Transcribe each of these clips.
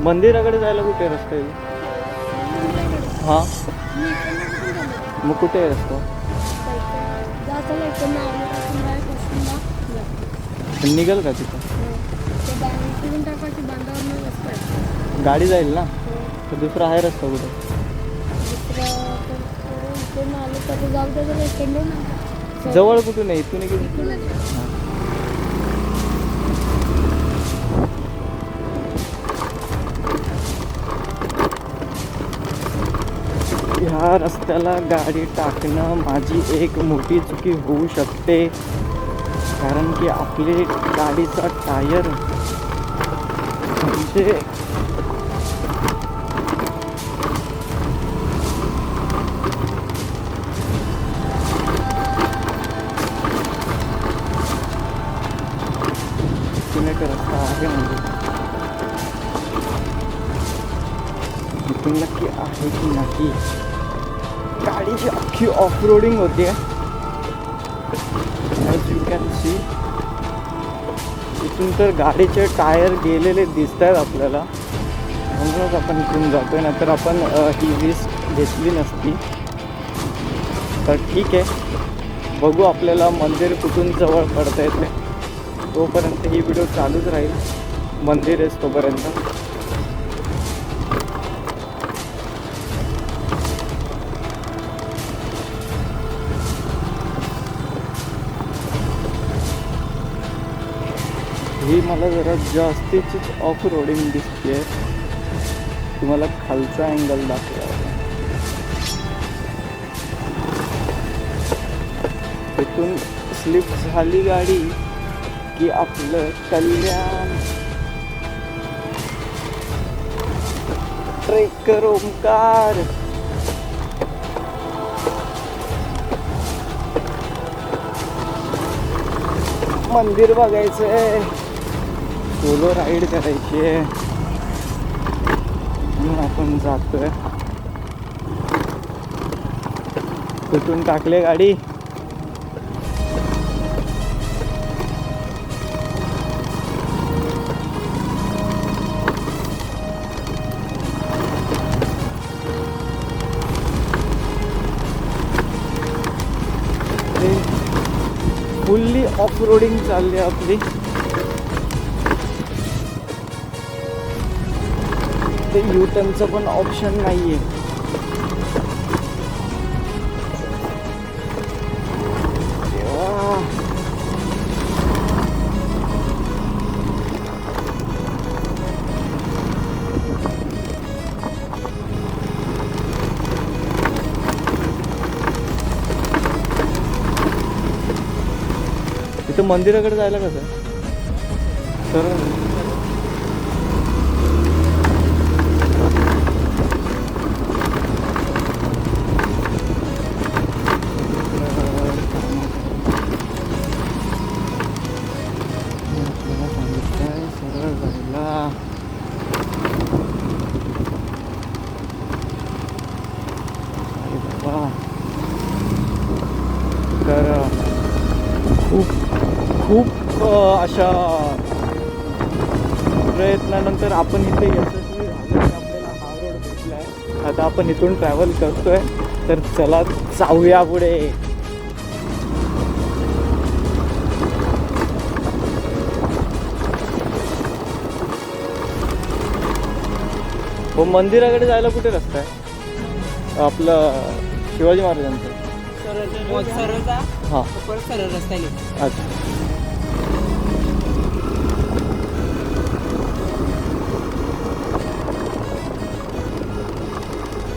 मंदिराकडे जायला कुठे रस्ता आहे? हां, मग कुठे आहे रस्ता? निघेल का तिथं? गाडी जाईल ना, तर दुसरा आहे रस्ता कुठे? जवळ कुठून आहे? इथून ह्या रस्त्याला गाडी टाकणं माझी एक मोठी चुकी होऊ शकते, कारण की आपले गाडीचा टायर म्हणजे रस्ता आहे, म्हणजे इथून नक्की आहे की नाही. गाडीची अख्खी ऑफ रोडिंग होते. ॲज यू कॅन सी, इथून तर गाडीचे टायर गेलेले दिसत आहेत आपल्याला, म्हणूनच आपण इथून जातोय, नंतर आपण ही रिस्क घेतली नसती. तर ठीक आहे, बघू आपल्याला मंदिर कुठून जवळ पडता येते. तोपर्यंत ही व्हिडिओ चालूच राहील, मंदिर आहे तोपर्यंत. ही मला जरा जास्तीचीच ऑफ रोडिंग दिसते. तुम्हाला खालचा अँगल दाखवा. इथून स्लिप झाली गाडी की आपलं कल्याण. ट्रेकर ओमकार, मंदिर बघायचंय, सोलो राईड करायची आहे, म्हणून आपण जातोय. कुठून टाकले गाडी? फुल्ली ऑफ रोडिंग चालली आपली. ते यू टर्नचं पण ऑप्शन नाहीये. इथं मंदिराकडे जायला कसं तर सरळ जायला. तर खूप अशा प्रयत्नानंतर आपण इथे यशस्वी झालो. आपल्याला हा रोड भेटला आहे. आता आपण इथून ट्रॅव्हल करतोय, तर चला जाऊया पुढे. हो, मंदिराकडे जायला कुठे रस्ता आहे? आपलं शिवाजी महाराजांचं. हां, सरळ रस्ता. अच्छा,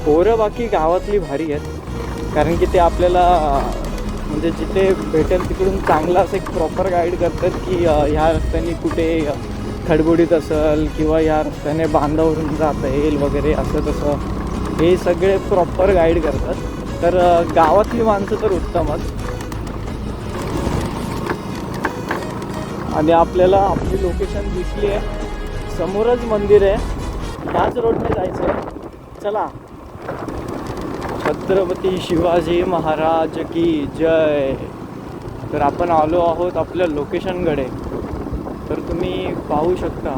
पोरं बाकी गावातली भारी आहेत, कारण की ते आपल्याला म्हणजे जिथे भेटेल तिकडून चांगला असं एक प्रॉपर गाईड करतात की ह्या रस्त्याने कुठे खडबुडीत असेल किंवा ह्या रस्त्याने बांधावरून जाता येईल वगैरे, असं तसं हे सगळे प्रॉपर गाईड करतात. तर गावातली माणसं तर उत्तमच. आणि आपल्याला आपली लोकेशन दिसली आहे, समोरच मंदिर आहे, त्याच रोडने जायचं आहे. चला. छत्रपती शिवाजी महाराज की जय. तर आपण आलो आहोत आपल्या लोकेशनकडे. तर तुम्ही पाहू शकता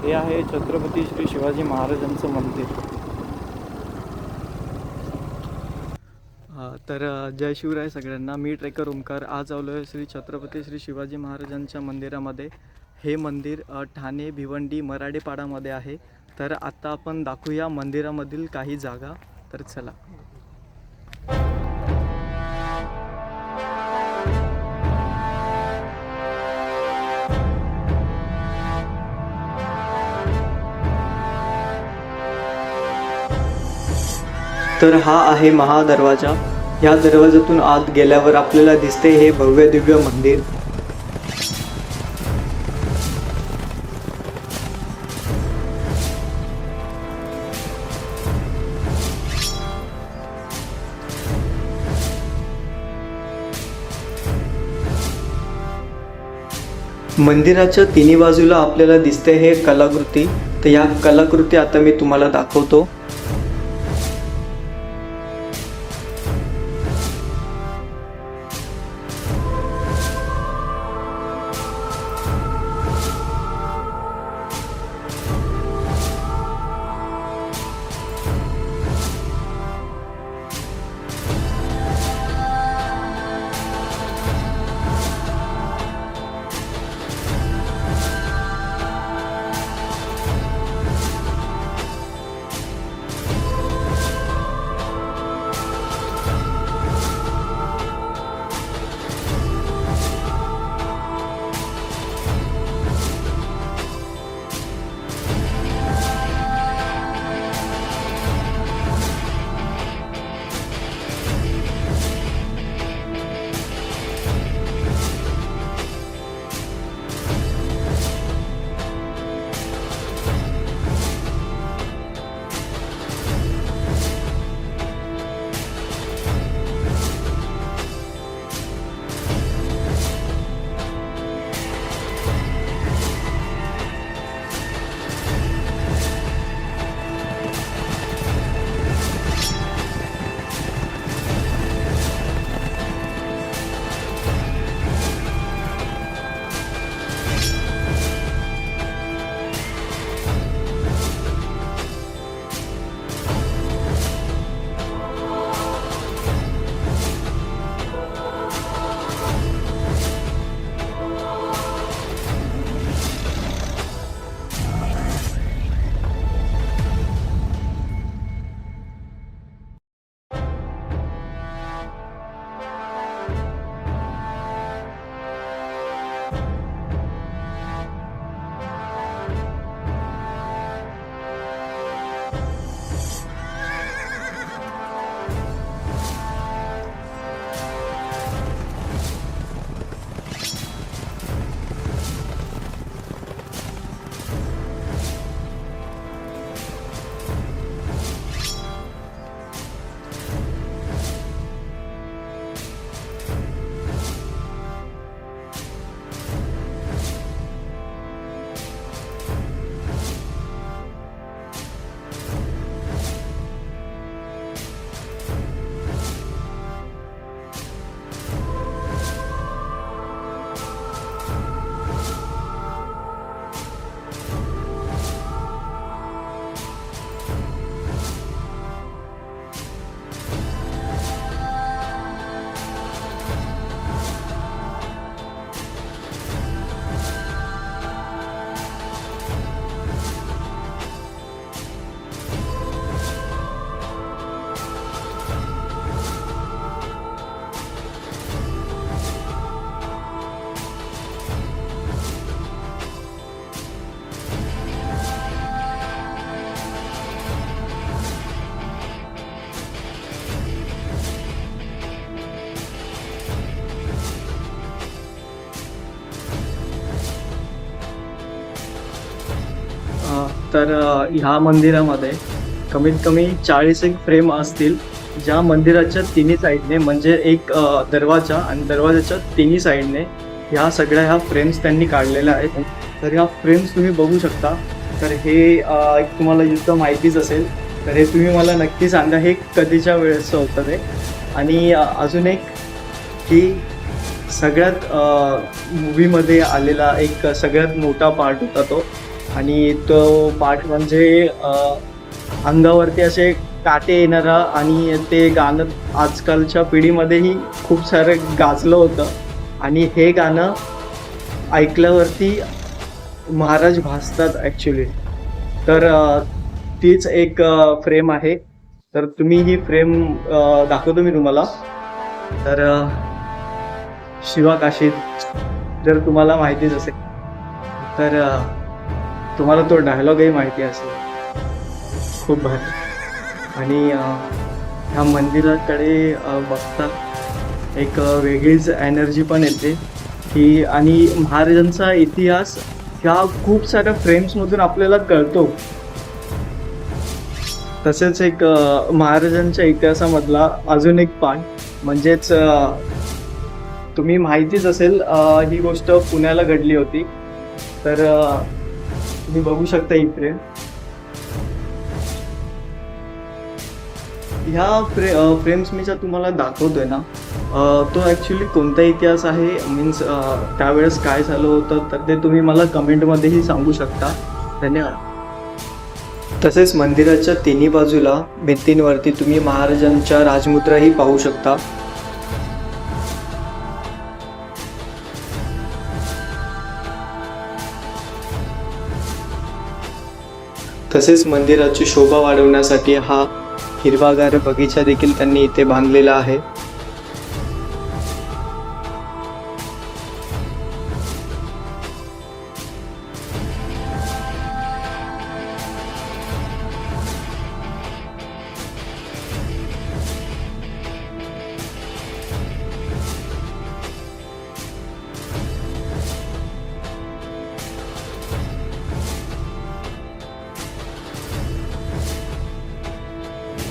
हे आहे छत्रपती श्री शिवाजी महाराजांचं मंदिर. तर जय शिवराय सगळ्यांना. मी ट्रेकर ओमकार. आज आलो आहे श्री छत्रपती श्री शिवाजी महाराजांच्या मंदिरामध्ये. हे मंदिर ठाणे भिवंडी मराडेपाडामध्ये आहे. तर आता आपण दाखवूया मंदिरामधील काही जागा. तर चला. तर हा आहे महादरवाजा. या दरवाजातून आत गेल्यावर आपल्याला दिसते हे भव्य दिव्य मंदिर. मंदिराच्या तिन्ही बाजूला आपल्याला दिसते हे कलाकृती. तर या कलाकृती आता मी तुम्हाला दाखवतो. तर ह्या मंदिरामध्ये कमीत कमी 40 एक फ्रेम असतील, ज्या मंदिराच्या तिन्ही साईडने म्हणजे एक दरवाजा आणि दरवाजाच्या तिन्ही साईडने ह्या सगळ्या फ्रेम्स त्यांनी काढलेल्या आहेत. तर ह्या फ्रेम्स तुम्ही बघू शकता. तर हे एक तुम्हाला युद्ध माहितीच असेल, तर हे तुम्ही मला नक्की सांगा हे कधीच्या वेळेचं होतं ते. आणि अजून एक की सगळ्यात मूवीमध्ये आलेला एक सगळ्यात मोठा पार्ट होता तो. आणि तो पार्ट म्हणजे अंगावरती असे काटे येणारा, आणि ते गाणं आजकालच्या पिढीमध्येही खूप सारं गाजलं होतं. आणि हे गाणं ऐकल्यावरती महाराज भासतात ॲक्च्युली. तर तीच एक फ्रेम आहे. तर तुम्ही ही फ्रेम दाखवतो मी तुम्हाला. तर शिवा काशीद जर तुम्हाला माहितीच असेल तर तुम्हाला तो डायलॉगही माहिती असेल. खूप भारी. आणि ह्या मंदिराकडे बघता एक वेगळीच एनर्जी पण येते की, आणि महाराजांचा इतिहास ह्या खूप साऱ्या फ्रेम्समधून आपल्याला कळतो. तसेच एक महाराजांच्या इतिहासामधला अजून एक पार्ट म्हणजेच तुम्ही माहितीच असेल, ही गोष्ट पुण्याला घडली होती. तर तुम्ही बघू शकता ही फ्रेम. ह्या फ्रेम्स मी ज्या तुम्हाला दाखवतोय ना, तो ॲक्च्युली कोणता इतिहास आहे, मीन्स त्यावेळेस काय झालं होतं, तर ते तुम्ही मला कमेंटमध्येही सांगू शकता. धन्यवाद. तसेच मंदिराच्या तिन्ही बाजूला भिंतींवरती तुम्ही महाराजांच्या राजमुद्राही पाहू शकता. तसेच मंदिराची शोभा वाढवण्यासाठी हा हिरवागार बगीचा देखील त्यांनी इथे बांधलेला आहे.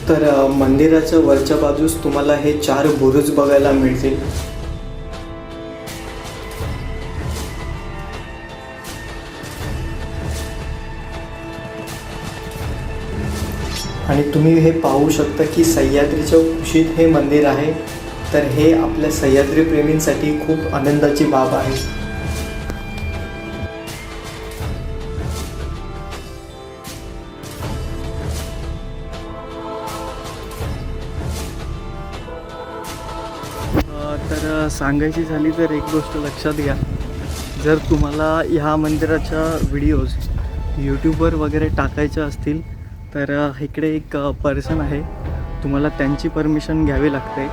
तर मंदिराच्या वरच्या बाजूस तुम्हाला हे 4 बुरुज बघायला मिळतील. आणि तुम्ही हे पाहू शकता की सह्याद्रीच्या कुशीत हे मंदिर आहे. तर हे आपल्या सह्याद्री प्रेमींसाठी खूप आनंदाची बाब आहे. तर सांगायची झाली तर एक गोष्ट लक्षात घ्या, जर तुम्हाला ह्या मंदिराच्या व्हिडिओज यूट्यूबवर वगैरे टाकायच्या असतील तर इकडे एक पर्सन आहे, तुम्हाला त्यांची परमिशन घ्यावी लागते.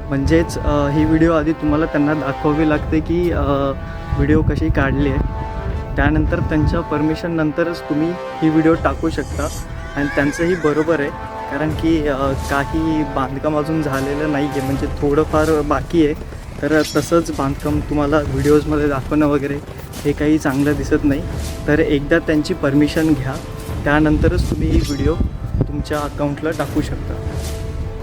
म्हणजेच ही व्हिडिओ आधी तुम्हाला त्यांना दाखवावी लागते की व्हिडिओ कशी काढली आहे. त्यानंतर त्यांच्या परमिशननंतरच तुम्ही ही व्हिडिओ टाकू शकता. आणि त्यांचंही बरोबर आहे, कारण की काही बांधकाम अजून झालेलं नाही आहे, म्हणजे थोडंफार बाकी आहे. तर तसंच बांधकाम तुम्हाला व्हिडिओजमध्ये दाखवणं वगैरे हे काही चांगलं दिसत नाही. तर एकदा त्यांची परमिशन घ्या, त्यानंतरच तुम्ही ही व्हिडिओ तुमच्या अकाउंटला टाकू शकता.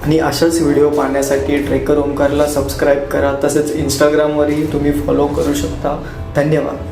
आणि अशाच व्हिडिओ पाहण्यासाठी ट्रेकर ओमकारला सबस्क्राईब करा. तसेच इंस्टाग्रामवरही तुम्ही फॉलो करू शकता. धन्यवाद.